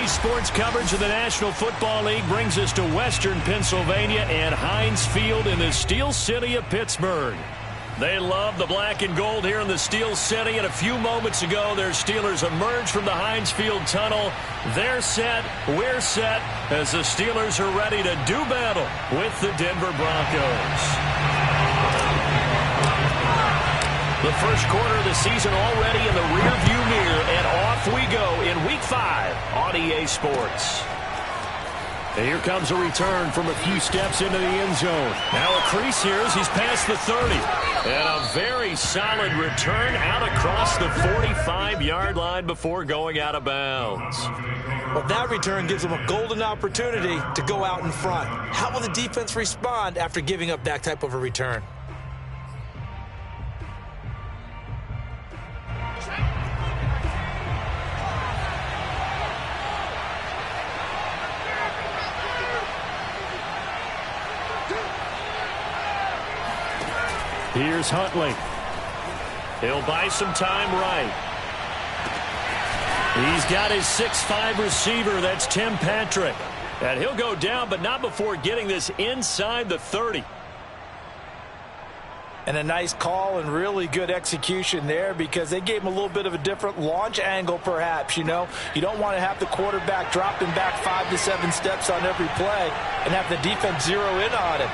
Today's sports coverage of the National Football League brings us to Western Pennsylvania and Heinz Field in the Steel City of Pittsburgh. They love the black and gold here in the Steel City, and a few moments ago, their Steelers emerged from the Heinz Field tunnel. They're set, we're set, as the Steelers are ready to do battle with the Denver Broncos. The first quarter of the season already in the rearview mirror, and off we go in Week 5 on EA Sports. And here comes a return from a few steps into the end zone. Now a crease here as he's past the 30. And a very solid return out across the 45-yard line before going out of bounds. Well, that return gives them a golden opportunity to go out in front. How will the defense respond after giving up that type of a return? Here's Huntley. He'll buy some time right. He's got his 6'5 receiver. That's Tim Patrick. And he'll go down, but not before getting this inside the 30. And a nice call and really good execution there because they gave him a little bit of a different launch angle perhaps, you know. You don't want to have the quarterback dropping back 5 to 7 steps on every play and have the defense zero in on it.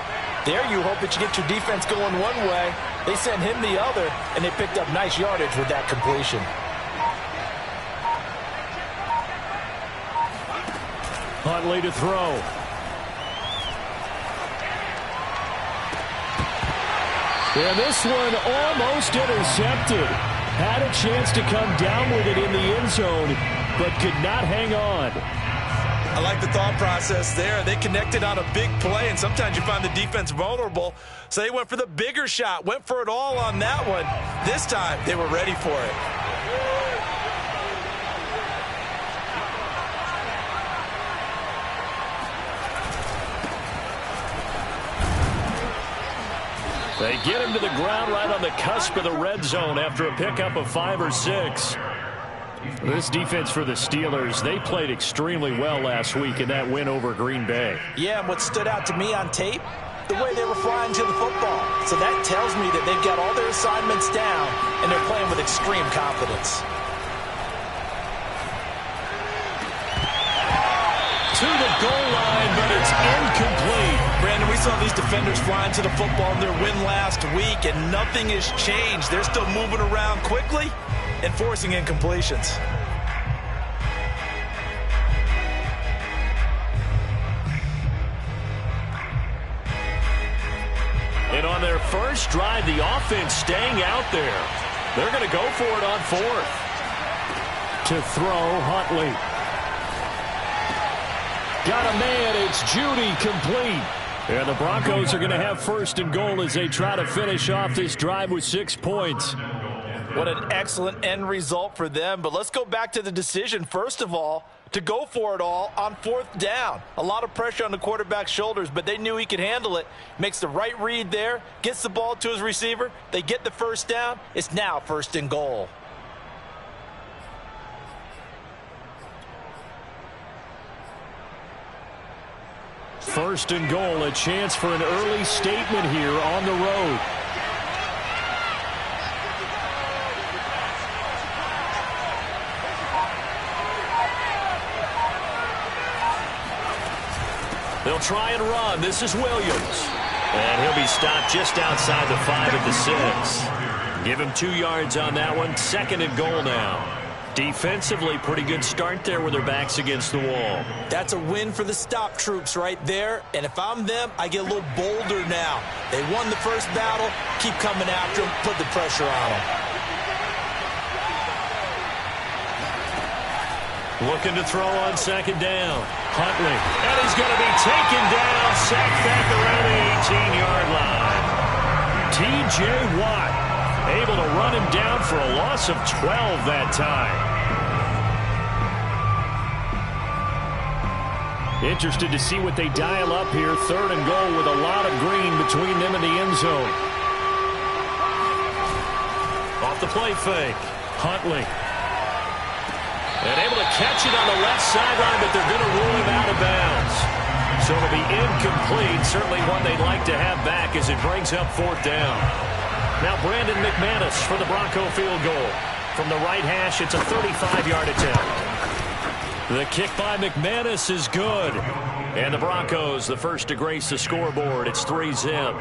There you hope that you get your defense going one way. They sent him the other, and they picked up nice yardage with that completion. Huntley to throw. And this one almost intercepted. Had a chance to come down with it in the end zone, but could not hang on. I like the thought process there. They connected on a big play, and sometimes you find the defense vulnerable. So they went for the bigger shot, went for it all on that one. This time, they were ready for it. They get him to the ground right on the cusp of the red zone after a pickup of 5 or 6. This defense for the Steelers, they played extremely well last week in that win over Green Bay. Yeah, and what stood out to me on tape, the way they were flying to the football. So that tells me that they've got all their assignments down, and they're playing with extreme confidence. To the goal line, but it's incomplete. Brandon, we saw these defenders flying to the football in their win last week, and nothing has changed. They're still moving around quickly and forcing incompletions. And on their first drive, the offense staying out there. They're going to go for it on 4th. To throw, Huntley. Got a man, it's Judy, complete. And the Broncos are going to have 1st and goal as they try to finish off this drive with 6 points. What an excellent end result for them. But let's go back to the decision, first of all, to go for it all on 4th down. A lot of pressure on the quarterback's shoulders, but they knew he could handle it. Makes the right read there, gets the ball to his receiver. They get the 1st down. It's now 1st and goal. First and goal, a chance for an early statement here on the road. They'll try and run. This is Williams. And he'll be stopped just outside the 5 at the 6. Give him 2 yards on that one. 2nd and goal now. Defensively, pretty good start there with their backs against the wall. That's a win for the stop troops right there. And if I'm them, I get a little bolder now. They won the first battle. Keep coming after them. Put the pressure on them. Looking to throw on 2nd down. Huntley. And he's going to be taken down. Sacked back around the 18-yard line. T.J. Watt able to run him down for a loss of 12 that time. Interested to see what they dial up here. 3rd and goal with a lot of green between them and the end zone. Off the play fake. Huntley. And able to catch it on the left sideline, but they're going to rule him out of bounds. So it'll be incomplete. Certainly one they'd like to have back as it brings up 4th down. Now Brandon McManus for the Bronco field goal. From the right hash, it's a 35-yard attempt. The kick by McManus is good. And the Broncos, the first to grace the scoreboard. It's 3-zip.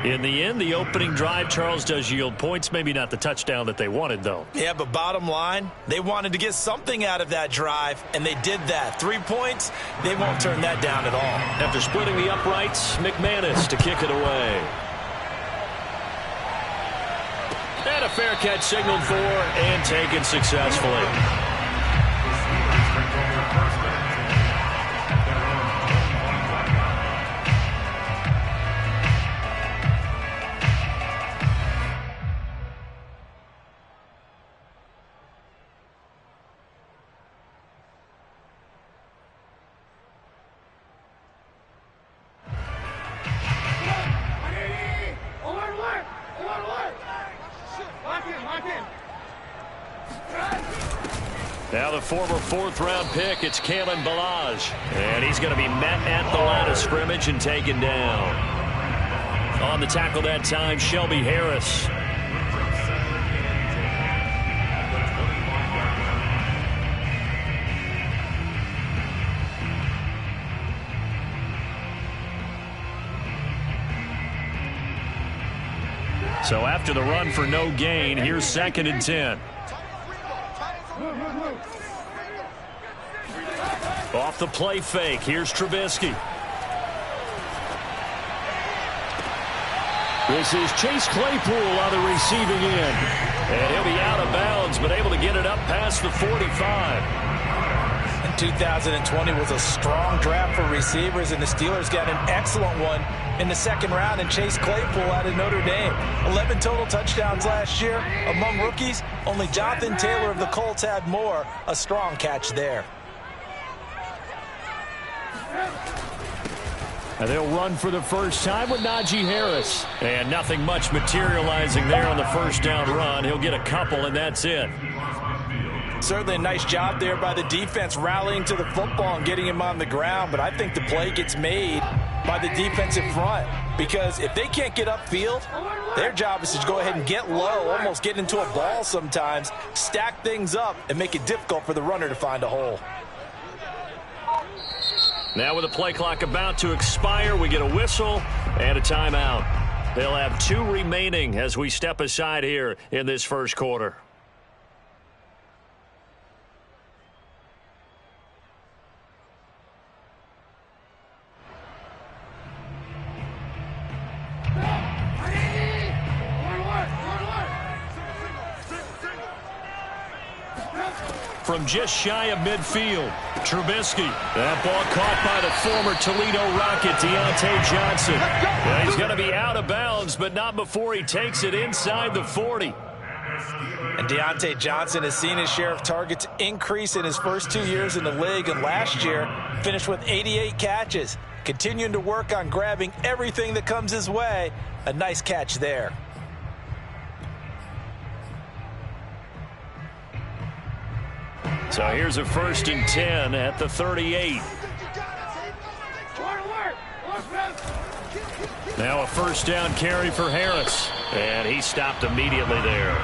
In the end, the opening drive, Charles, does yield points. Maybe not the touchdown that they wanted, though. Yeah, but bottom line, they wanted to get something out of that drive, and they did that. 3 points, they won't turn that down at all. After splitting the uprights, McManus to kick it away. And a fair catch signaled for and taken successfully. Now the former 4th-round pick, it's Kalen Ballage. And he's going to be met at the line of scrimmage and taken down. On the tackle that time, Shelby Harris. So after the run for no gain, here's 2nd and 10. Off the play fake, here's Trubisky. This is Chase Claypool on the receiving end. And he'll be out of bounds, but able to get it up past the 45. And 2020 was a strong draft for receivers, and the Steelers got an excellent one in the 2nd round, and Chase Claypool out of Notre Dame. 11 total touchdowns last year. Among rookies, only Jonathan Taylor of the Colts had more. A strong catch there. And they'll run for the first time with Najee Harris. And nothing much materializing there on the 1st down run. He'll get a couple, and that's it. Certainly a nice job there by the defense rallying to the football and getting him on the ground. But I think the play gets made by the defensive front. Because if they can't get upfield, their job is to go ahead and get low, almost get into a ball sometimes, stack things up, and make it difficult for the runner to find a hole. Now with the play clock about to expire, we get a whistle and a timeout. They'll have 2 remaining as we step aside here in this 1st quarter. From just shy of midfield, Trubisky. That ball caught by the former Toledo Rocket, Deontay Johnson. Yeah, he's going to be out of bounds, but not before he takes it inside the 40. And Deontay Johnson has seen his share of targets increase in his first 2 years in the league, and last year finished with 88 catches. Continuing to work on grabbing everything that comes his way. A nice catch there. So here's a 1st and 10 at the 38. Now a 1st down carry for Harris. And he stopped immediately there.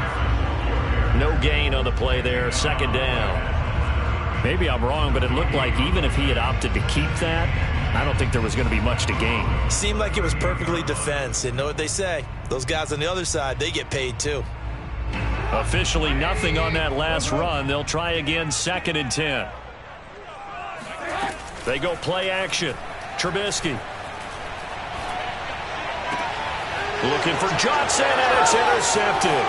No gain on the play there. 2nd down. Maybe I'm wrong, but it looked like even if he had opted to keep that, I don't think there was going to be much to gain. Seemed like it was perfectly defense. And know what they say. Those guys on the other side, they get paid too. Officially nothing on that last run. They'll try again, 2nd and 10. They go play action. Trubisky. Looking for Johnson, and it's intercepted.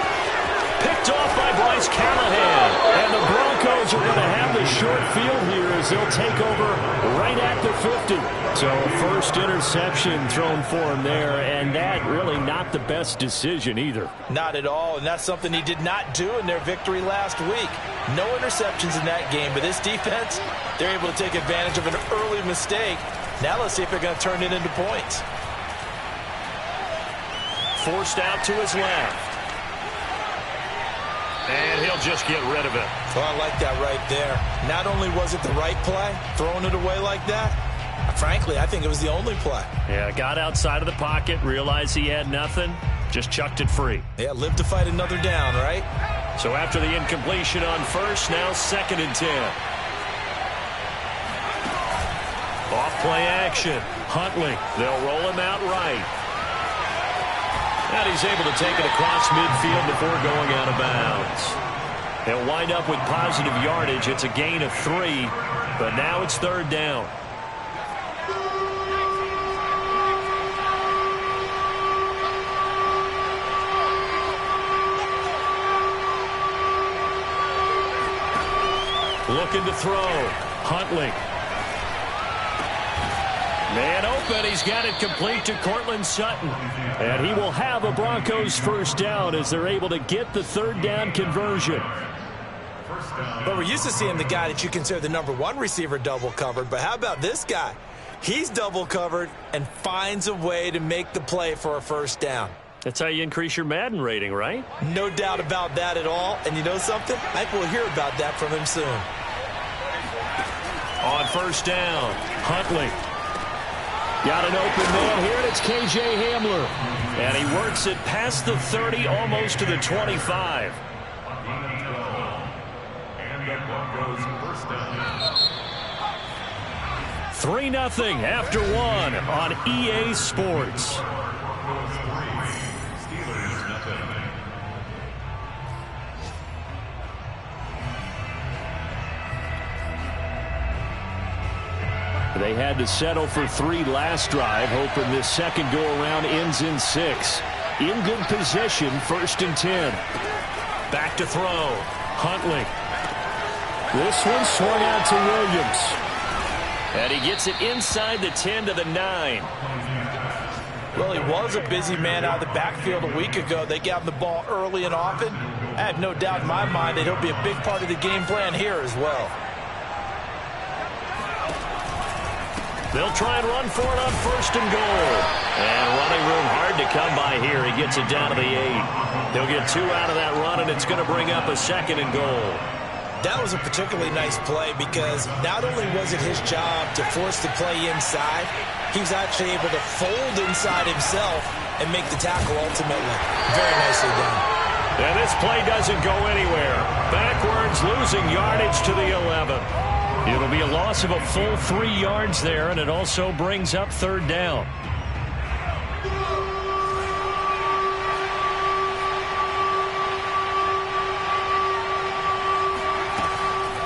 Picked off by Bryce Callahan. And the Broncos are going to have the short field here as they'll take over right at the 50. So first interception thrown for him there, and that really not the best decision either. Not at all, and that's something he did not do in their victory last week. No interceptions in that game, but this defense, they're able to take advantage of an early mistake. Now let's see if they're going to turn it into points. Forced out to his left. And he'll just get rid of it. Well, I like that right there. Not only was it the right play, throwing it away like that, frankly, I think it was the only play. Yeah, got outside of the pocket, realized he had nothing, just chucked it free. Yeah, live to fight another down, right? So after the incompletion on first, now 2nd and 10. Off play action. Huntley, they'll roll him out right. And he's able to take it across midfield before going out of bounds. He'll wind up with positive yardage. It's a gain of 3, but now it's 3rd down. Looking to throw. Huntley. Man open. He's got it complete to Cortland Sutton. And he will have a Broncos 1st down as they're able to get the 3rd down conversion. Well, we're used to seeing the guy that you consider the #1 receiver double covered, but how about this guy? He's double covered and finds a way to make the play for a 1st down. That's how you increase your Madden rating, right? No doubt about that at all. And you know something? I think we'll hear about that from him soon. On 1st down, Huntley. Got an open man here, and it's K.J. Hamler. And he works it past the 30, almost to the 25. And the Broncos 1st down. 3-0 after 1 on EA Sports. They had to settle for 3 last drive, hoping this second go-around ends in 6. In good position, 1st and 10. Back to throw. Huntley. This one swung out to Williams. And he gets it inside the 10 to the 9. Well, he was a busy man out of the backfield a week ago. They got him the ball early and often. I have no doubt in my mind that he'll be a big part of the game plan here as well. They'll try and run for it on 1st and goal. And running room hard to come by here. He gets it down to the 8. They'll get 2 out of that run, and it's going to bring up a 2nd and goal. That was a particularly nice play because not only was it his job to force the play inside, he was actually able to fold inside himself and make the tackle ultimately. Very nicely done. And this play doesn't go anywhere. Backwards, losing yardage to the 11. It'll be a loss of a full 3 yards there, and it also brings up 3rd down.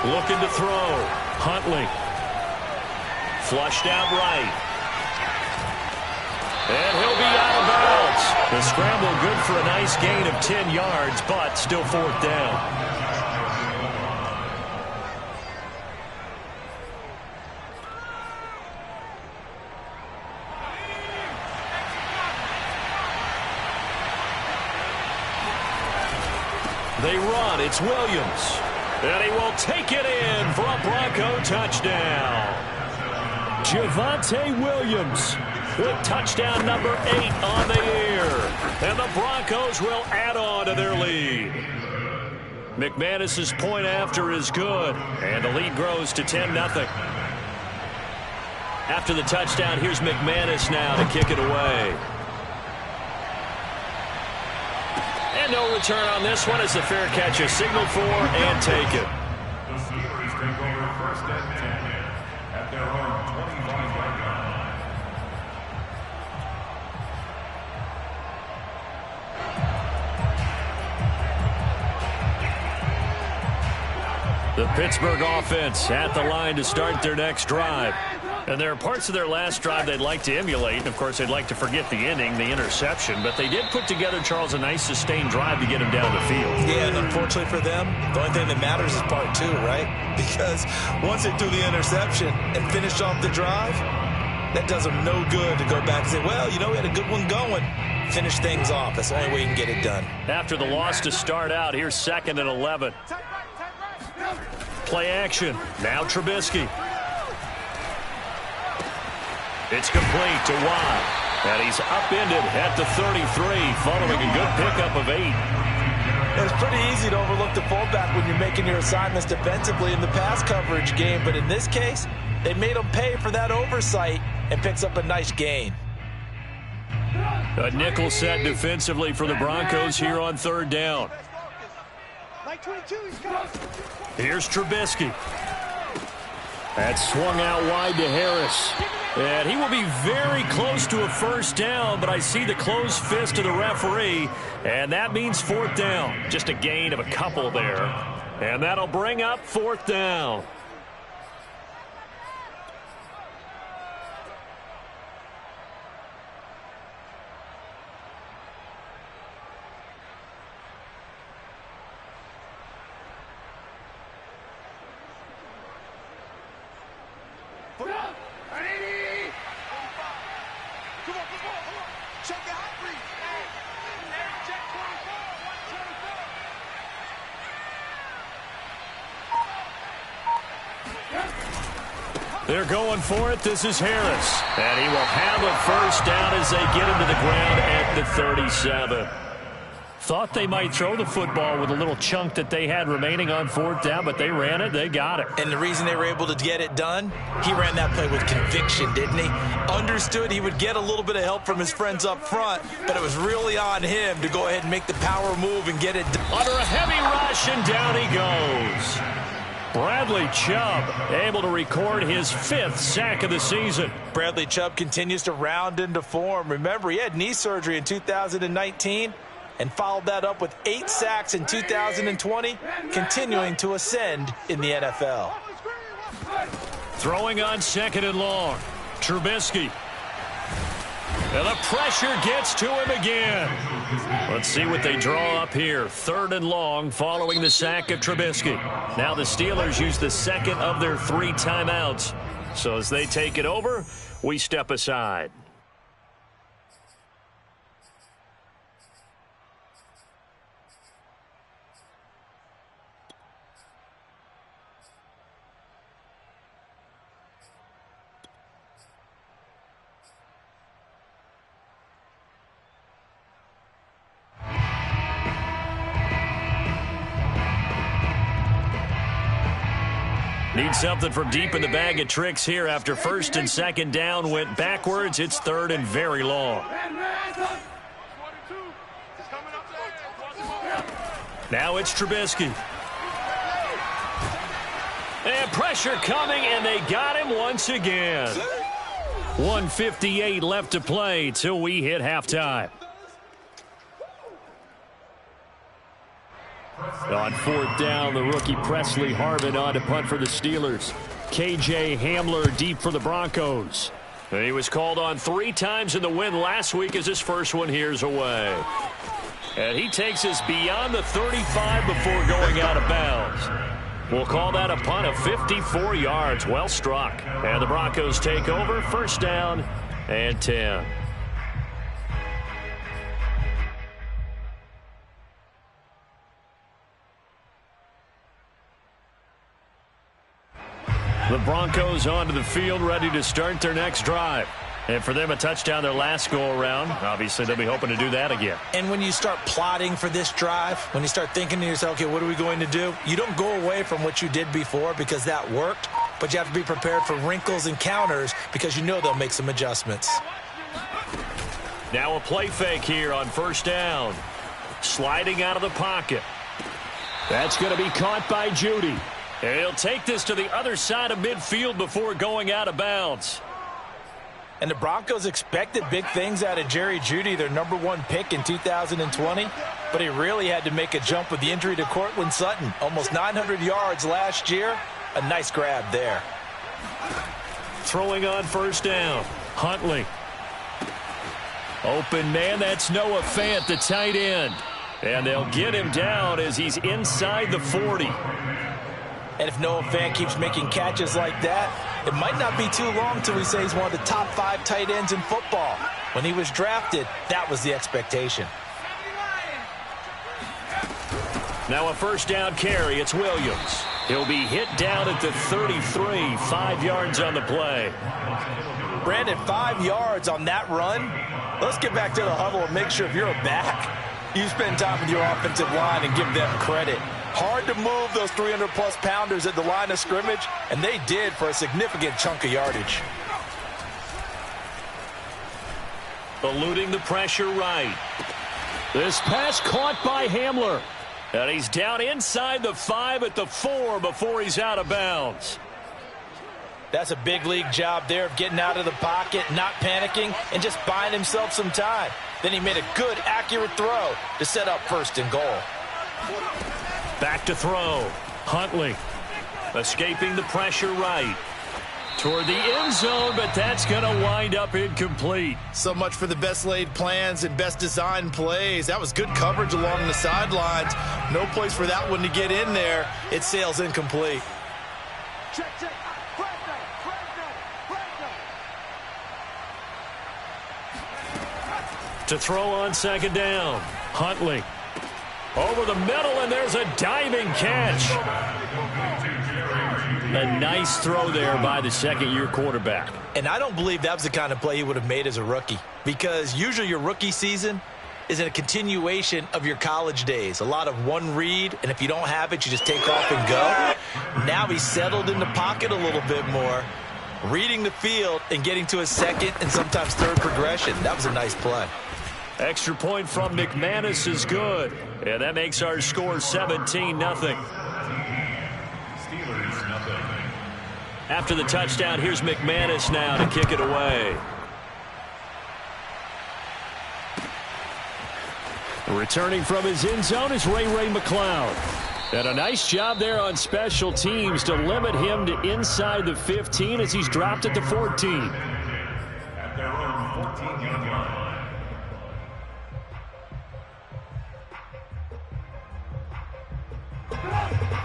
Looking to throw. Huntley. Flushed out right. And he'll be out of bounds. The scramble good for a nice gain of 10 yards, but still 4th down. They run. It's Williams. And he will take it in for a Bronco touchdown. Javonte Williams with touchdown number 8 on the year. And the Broncos will add on to their lead. McManus's point after is good. And the lead grows to 10-0. After the touchdown, here's McManus now to kick it away. And no return on this one as the fair catch is signaled for and taken. The Steelers take over 1st and 10 at their own 25-yard line. The Pittsburgh offense at the line to start their next drive. And there are parts of their last drive they'd like to emulate. And, of course, they'd like to forget the inning, the interception. But they did put together, Charles, a nice sustained drive to get him down the field. Yeah, and unfortunately for them, the only thing that matters is part 2, right? Because once they threw the interception and finished off the drive, that does them no good to go back and say, well, you know, we had a good one going. Finish things off. That's the only way you can get it done. After the loss to start out, here's 2nd and 11. Play action. Now Trubisky. It's complete to Watt. And he's upended at the 33 following a good pickup of 8. It's pretty easy to overlook the fullback when you're making your assignments defensively in the pass coverage game, but in this case, they made him pay for that oversight and picks up a nice gain. A nickel set defensively for the Broncos here on third down. Here's Trubisky. That's swung out wide to Harris. And he will be very close to a first down, but I see the closed fist of the referee, and that means fourth down. Just a gain of a couple there. And that'll bring up fourth down. They're going for it. This is Harris. And he will have a first down as they get him to the ground at the 37. Thought they might throw the football with a little chunk that they had remaining on fourth down, but they ran it. They got it. And the reason they were able to get it done, he ran that play with conviction, didn't he? Understood he would get a little bit of help from his friends up front, but it was really on him to go ahead and make the power move and get it done. Under a heavy rush, and down he goes. Bradley Chubb able to record his 5th sack of the season. Bradley Chubb continues to round into form. Remember, he had knee surgery in 2019 and followed that up with 8 sacks in 2020, continuing to ascend in the NFL. Throwing on second and long. Trubisky. And the pressure gets to him again. Let's see what they draw up here. Third and long following the sack of Trubisky. Now the Steelers use the second of their 3 timeouts. So as they take it over, we step aside. Need something from deep in the bag of tricks here after first and second down went backwards. It's third and very long. Now it's Trubisky. And pressure coming, and they got him once again. 1:58 left to play till we hit halftime. On fourth down, the rookie Presley Harvin on to punt for the Steelers. KJ Hamler deep for the Broncos. He was called on 3 times in the win last week as his first one here's away. And he takes us beyond the 35 before going out of bounds. We'll call that a punt of 54 yards. Well struck. And the Broncos take over. First down and 10. The Broncos onto the field, ready to start their next drive. And for them, a touchdown their last go-around. Obviously, they'll be hoping to do that again. And when you start plotting for this drive, when you start thinking to yourself, okay, what are we going to do? You don't go away from what you did before because that worked, but you have to be prepared for wrinkles and counters because you know they'll make some adjustments. Now a play fake here on first down. Sliding out of the pocket. That's going to be caught by Judy. And he'll take this to the other side of midfield before going out of bounds. And the Broncos expected big things out of Jerry Jeudy, their #1 pick in 2020. But he really had to make a jump with the injury to Cortland Sutton. Almost 900 yards last year. A nice grab there. Throwing on first down. Huntley. Open man, that's Noah Fant, the tight end. And they'll get him down as he's inside the 40. And if Noah Fant keeps making catches like that, it might not be too long till we say he's one of the top 5 tight ends in football. When he was drafted, that was the expectation. Now a first down carry. It's Williams. He'll be hit down at the 33, 5 yards on the play. Brandon, 5 yards on that run. Let's get back to the huddle and make sure if you're a back, You spend time with your offensive line and give them credit. Hard to move those 300-plus pounders at the line of scrimmage, and they did for a significant chunk of yardage. Eluding the pressure right. This pass caught by Hamler. And he's down inside the 5 at the 4 before he's out of bounds. That's a big league job there of getting out of the pocket, not panicking, and just buying himself some time. Then he made a good, accurate throw to set up 1st and goal. Back to throw. Huntley escaping the pressure right. Toward the end zone, but that's going to wind up incomplete. So much for the best laid plans and best designed plays. That was good coverage along the sidelines. No place for that one to get in there. It sails incomplete. To throw on 2nd down. Huntley over the middle, and there's a diving catch. A nice throw there by the second-year quarterback. And I don't believe that was the kind of play he would have made as a rookie, because usually your rookie season is a continuation of your college days. A lot of one read, and if you don't have it, you just take off and go. Now he's settled in the pocket a little bit more, reading the field and getting to a second and sometimes third progression. That was a nice play. Extra point from McManus is good. And that makes our score 17-0. After the touchdown, here's McManus now to kick it away. Returning from his end zone is Ray McCloud. And a nice job there on special teams to limit him to inside the 15 as he's dropped at the 14. At their own 14-yard line.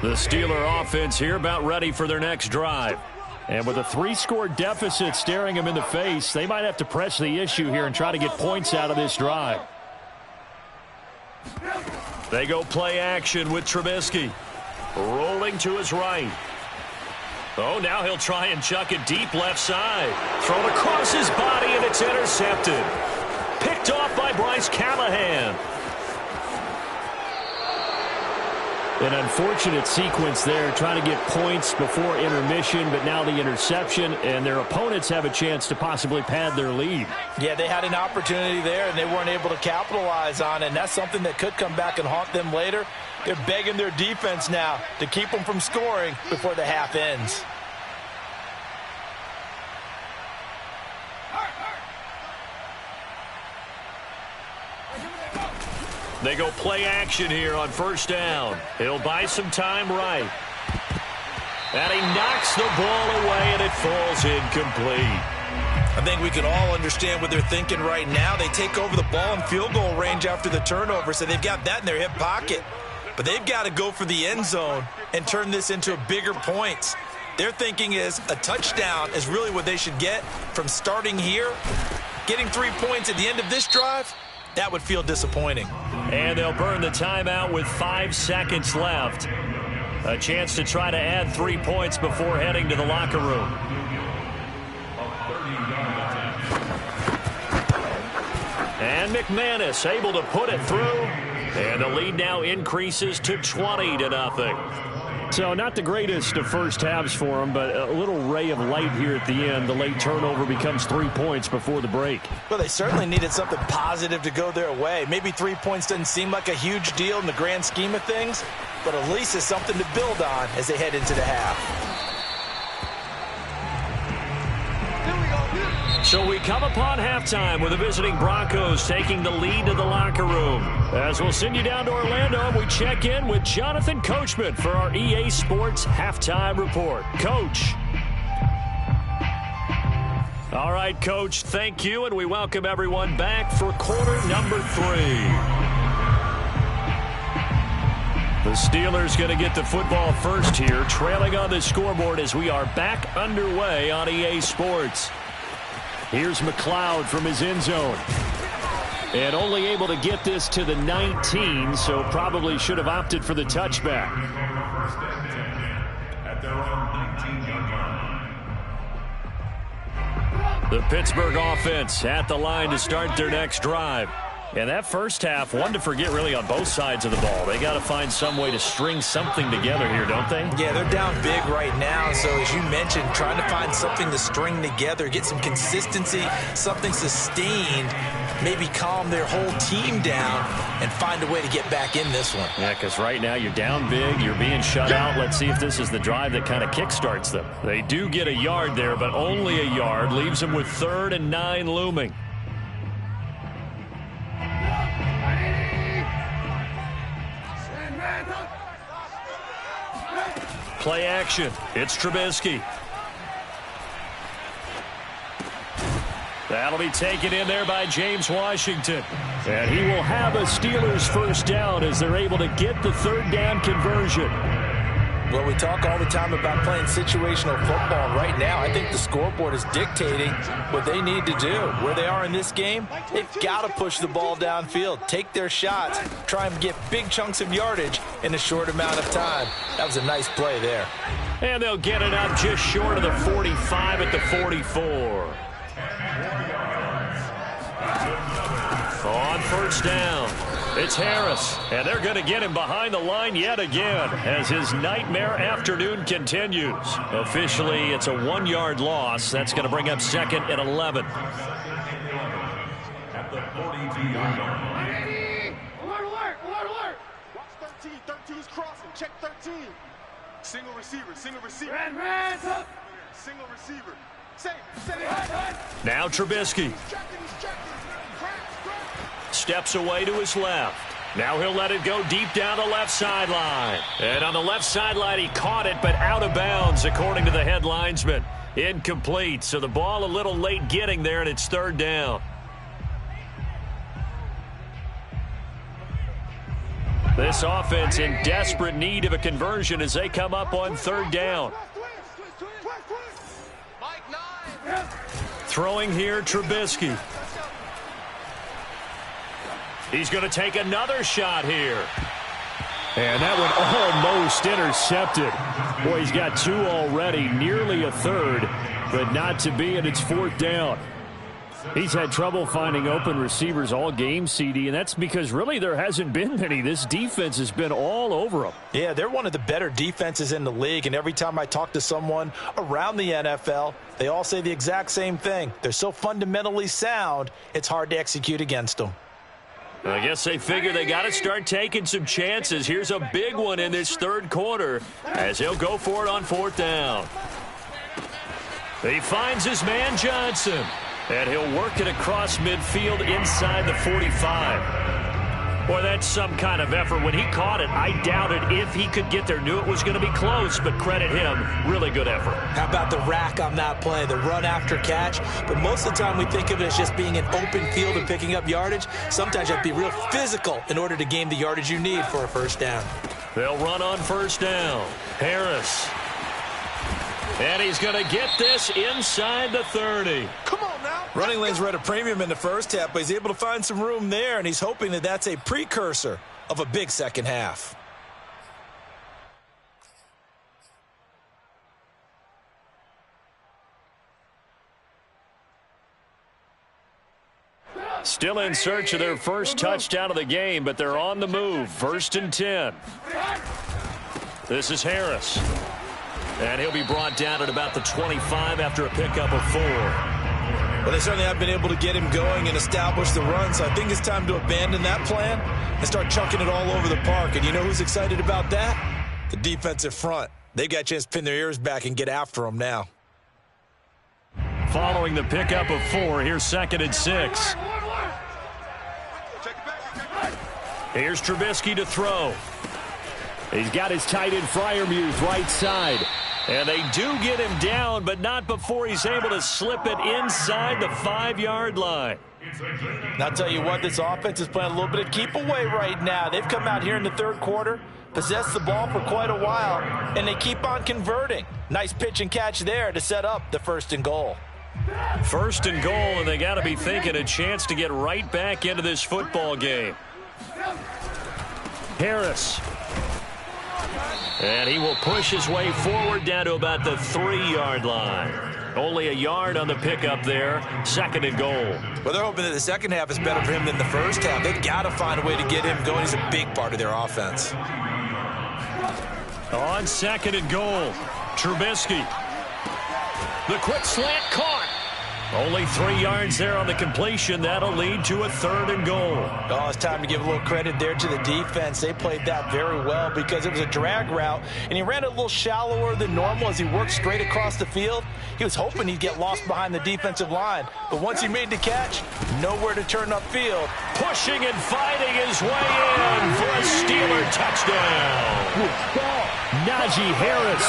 The Steeler offense here about ready for their next drive. And with a 3-score deficit staring them in the face, they might have to press the issue here and try to get points out of this drive. They go play action with Trubisky. Rolling to his right. Oh, now he'll try and chuck it deep left side. Thrown across his body, and it's intercepted. Picked off by Bryce Callahan. An unfortunate sequence there, trying to get points before intermission, but now the interception, and their opponents have a chance to possibly pad their lead. Yeah, they had an opportunity there, and they weren't able to capitalize on it, and that's something that could come back and haunt them later. They're begging their defense now to keep them from scoring before the half ends. They go play action here on 1st down. He'll buy some time right. And he knocks the ball away, and it falls incomplete. I think we can all understand what they're thinking right now. They take over the ball in field goal range after the turnover, so they've got that in their hip pocket. But they've got to go for the end zone and turn this into bigger points. Their thinking is a touchdown is really what they should get from starting here. Getting 3 points at the end of this drive, that would feel disappointing. And they'll burn the timeout with 5 seconds left. A chance to try to add 3 points before heading to the locker room. And McManus able to put it through. And the lead now increases to 20-0. So not the greatest of first halves for them, but a little ray of light here at the end. The late turnover becomes 3 points before the break. Well, they certainly needed something positive to go their way. Maybe 3 points doesn't seem like a huge deal in the grand scheme of things, but at least it's something to build on as they head into the half. So we come upon halftime with the visiting Broncos taking the lead to the locker room. As we'll send you down to Orlando, we check in with Jonathan Coachman for our EA Sports Halftime Report. Coach. All right, Coach, thank you, and we welcome everyone back for quarter number 3. The Steelers going to get the football first here, trailing on the scoreboard as we are back underway on EA Sports. Here's McCloud from his end zone. And only able to get this to the 19, so probably should have opted for the touchback. At their own 19-yard line. The Pittsburgh offense at the line to start their next drive. And that first half, one to forget really on both sides of the ball. They got to find some way to string something together here, don't they? Yeah, they're down big right now. So as you mentioned, trying to find something to string together, get some consistency, something sustained, maybe calm their whole team down and find a way to get back in this one. Yeah, because right now you're down big, you're being shut out. Let's see if this is the drive that kind of kickstarts them. They do get a yard there, but only a yard. Leaves them with 3rd and 9 looming. Play action. It's Trubisky. That'll be taken in there by James Washington. And he will have a Steelers first down as they're able to get the 3rd down conversion. Well, we talk all the time about playing situational football. Right now, I think the scoreboard is dictating what they need to do. Where they are in this game, they've got to push the ball downfield, take their shots, try and get big chunks of yardage in a short amount of time. That was a nice play there. And they'll get it up just short of the 45 at the 44. On first down, it's Harris, and they're going to get him behind the line yet again as his nightmare afternoon continues. Officially, it's a 1-yard loss. That's going to bring up 2nd and 11. At the 42-yard line. Alert! Watch 13. 13's crossing. Check 13. Single receiver. Single receiver. Save it. Now Trubisky. Steps away to his left. Now he'll let it go deep down the left sideline. And on the left sideline, he caught it, but out of bounds, according to the head linesman. Incomplete, so the ball a little late getting there, and it's 3rd down. This offense in desperate need of a conversion as they come up on 3rd down. Throwing here, Trubisky. He's going to take another shot here. And that one almost intercepted. Boy, he's got 2 already, nearly a 3rd, but not to be, and it's 4th down. He's had trouble finding open receivers all game, CD, and that's because really there hasn't been many. This defense has been all over them. Yeah, they're one of the better defenses in the league, and every time I talk to someone around the NFL, they all say the exact same thing. They're so fundamentally sound, it's hard to execute against them. I guess they figure they got to start taking some chances. Here's a big one in this 3rd quarter as he'll go for it on 4th down. He finds his man Johnson, and he'll work it across midfield inside the 45. Boy, that's some kind of effort. When he caught it, I doubted if he could get there. Knew it was going to be close, but credit him. Really good effort. How about the rack on that play, the run after catch? But most of the time we think of it as just being an open field and picking up yardage. Sometimes you have to be real physical in order to gain the yardage you need for a first down. They'll run on first down. Harris. And he's going to get this inside the 30. Come on now. Running lanes were at a premium in the first half, but he's able to find some room there, and he's hoping that that's a precursor of a big second half. Still in search of their first touchdown of the game, but they're on the move. 1st and 10. This is Harris. And he'll be brought down at about the 25 after a pickup of 4. Well, they certainly have been able to get him going and establish the run, so I think it's time to abandon that plan and start chunking it all over the park. And you know who's excited about that? The defensive front. They got a chance to pin their ears back and get after him now. Following the pickup of 4, here's 2nd and 6. Here's Trubisky to throw. He's got his tight end Freiermuth right side. And they do get him down, but not before he's able to slip it inside the 5-yard line. And I'll tell you what, this offense is playing a little bit of keep away right now. They've come out here in the 3rd quarter, possessed the ball for quite a while, and they keep on converting. Nice pitch and catch there to set up the 1st and goal. 1st and goal, and they got to be thinking a chance to get right back into this football game. Harris. And he will push his way forward down to about the 3-yard line. Only a yard on the pickup there. 2nd and goal. Well, they're hoping that the second half is better for him than the first half. They've got to find a way to get him going. He's a big part of their offense. On 2nd and goal, Trubisky. The quick slant caught. Only 3 yards there on the completion. That'll lead to a 3rd and goal. Oh, it's time to give a little credit there to the defense. They played that very well because it was a drag route, and he ran it a little shallower than normal as he worked straight across the field. He was hoping he'd get lost behind the defensive line, but once he made the catch, nowhere to turn upfield. Pushing and fighting his way in for a Steeler touchdown. Najee Harris,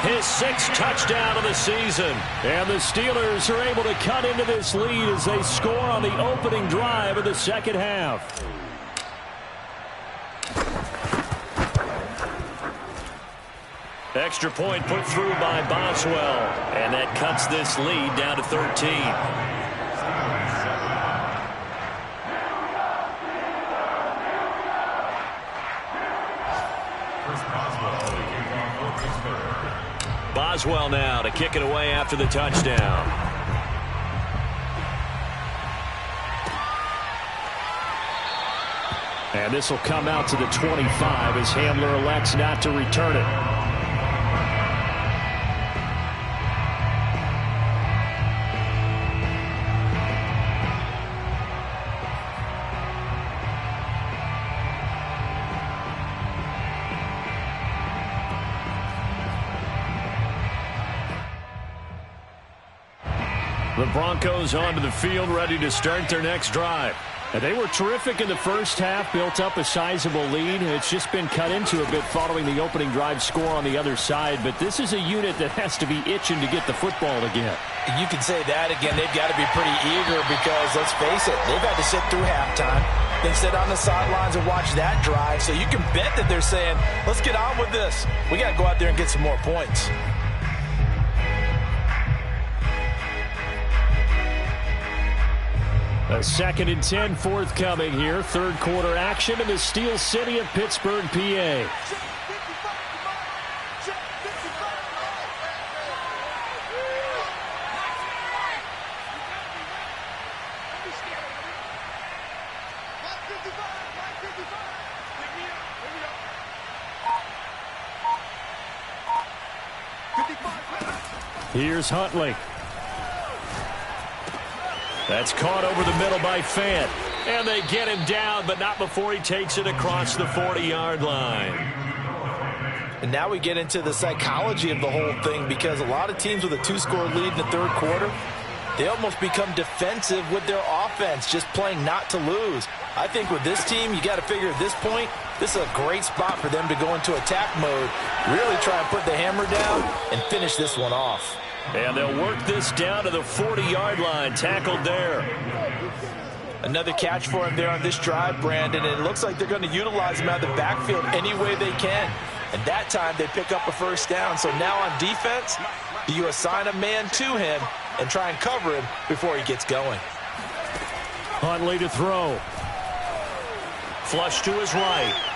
his 6th touchdown of the season. And the Steelers are able to cut into this lead as they score on the opening drive of the second half. Extra point put through by Boswell, and that cuts this lead down to 13. Boswell now to kick it away after the touchdown. And this will come out to the 25 as Hamler elects not to return it. The Broncos onto the field, ready to start their next drive. And they were terrific in the first half, built up a sizable lead. It's just been cut into a bit following the opening drive score on the other side. But this is a unit that has to be itching to get the football again. You can say that again. They've got to be pretty eager because, let's face it, they've had to sit through halftime, then sit on the sidelines and watch that drive. So you can bet that they're saying, let's get on with this. We got to go out there and get some more points. A 2nd and 10 forthcoming here. 3rd quarter action in the Steel City of Pittsburgh, PA. Here's Huntley. That's caught over the middle by Fant. And they get him down, but not before he takes it across the 40-yard line. And now we get into the psychology of the whole thing because a lot of teams with a 2-score lead in the 3rd quarter, they almost become defensive with their offense, just playing not to lose. I think with this team, you got to figure at this point, this is a great spot for them to go into attack mode, really try and put the hammer down and finish this one off. And they'll work this down to the 40-yard line, tackled there. Another catch for him there on this drive, Brandon, and it looks like they're going to utilize him out of the backfield any way they can. And that time they pick up a 1st down. So now on defense, do you assign a man to him and try and cover him before he gets going? Huntley to throw. Flush to his right.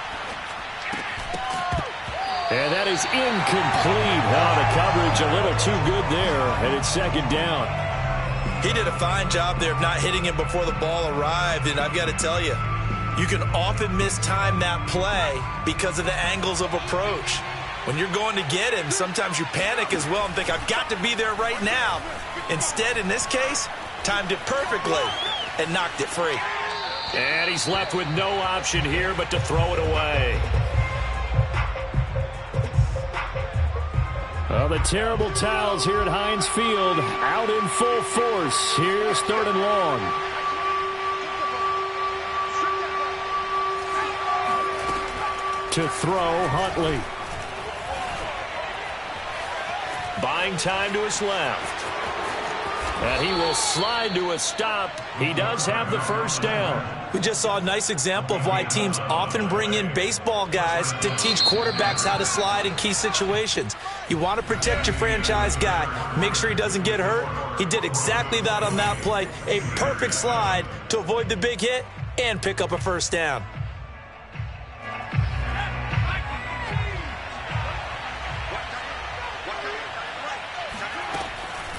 And that is incomplete. Oh, the coverage a little too good there, and it's 2nd down. He did a fine job there of not hitting him before the ball arrived, and I've got to tell you, you can often mistime that play because of the angles of approach. When you're going to get him, sometimes you panic as well and think, I've got to be there right now. Instead, in this case, timed it perfectly and knocked it free. And he's left with no option here but to throw it away. Well, the terrible towels here at Heinz Field out in full force. Here's 3rd and long. To throw, Huntley. Buying time to his left. And he will slide to a stop. He does have the 1st down. We just saw a nice example of why teams often bring in baseball guys to teach quarterbacks how to slide in key situations. You want to protect your franchise guy. Make sure he doesn't get hurt. He did exactly that on that play. A perfect slide to avoid the big hit and pick up a 1st down.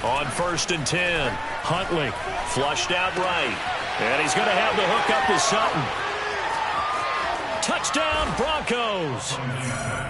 On 1st and 10, Huntley flushed out right. And he's going to have the hook up to Sutton. Touchdown, Broncos.